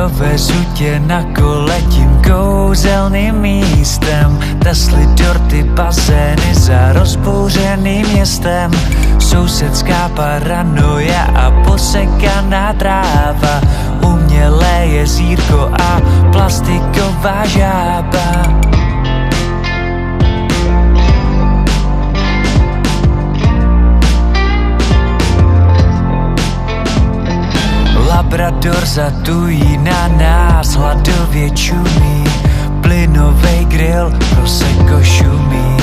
Dovezu tě na kole tím kouzelným místem. Tesly, dorty, bazény za rozbouřeným městem. Sousedská paranoja a posekaná tráva. Umělé jezírko a plastiková žába. Labrador zatují na nás, hladově čumí. Plynovej grill, prosecco šumí.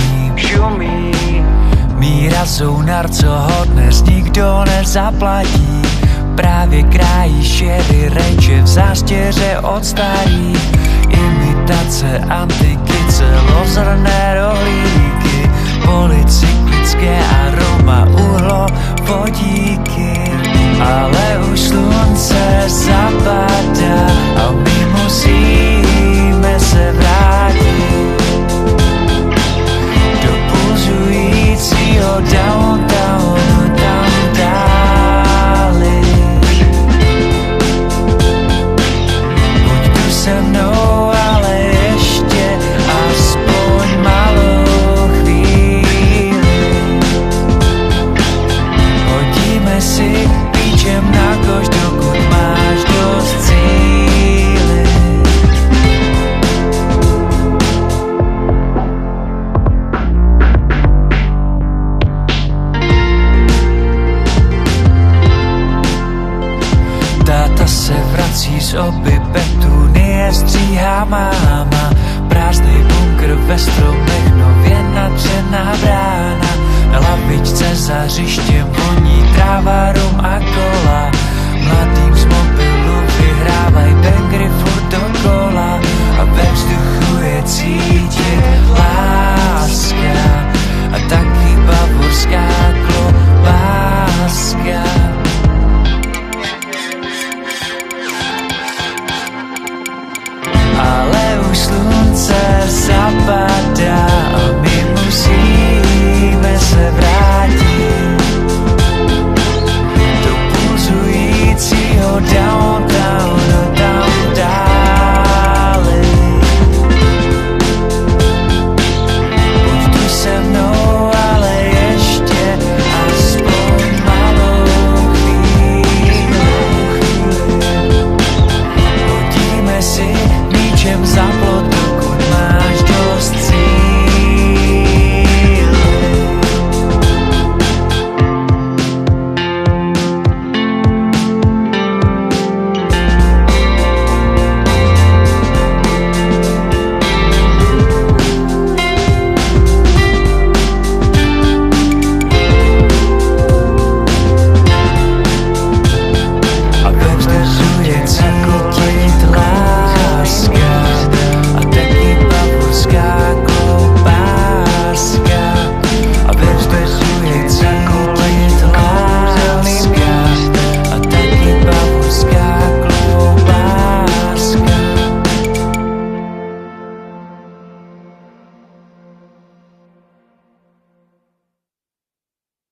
Míra Zounar, co ho dnes nikdo nezaplatí. Právě krájí sherry rejče v zástěře od starých. Imitace antiky, celozrné rohlíky. Polycyklické aroma, uhlovodíky. Ale už slunce zapadá a my musíme se vrátit do pulzujícího downtownu tam dáli. Buď tu se mnou, ale ještě aspoň malou chvíli. Hodíme si píčem na koš, dokud máš dost síly. Táta se vrací z oby Petunie, stříhá máma. Prázdnej bunkr ve stromech, nově nadřená brána. Na lavičce za hřištěm voní tráva, rum a kola. Mladým z mobilu vyhrávaj bangry furt dokola. A ve vzduchu je cítit láska a taky bavorská klobáska. Ale už slunce zapadá a my musíme se vrátit do pulzujícího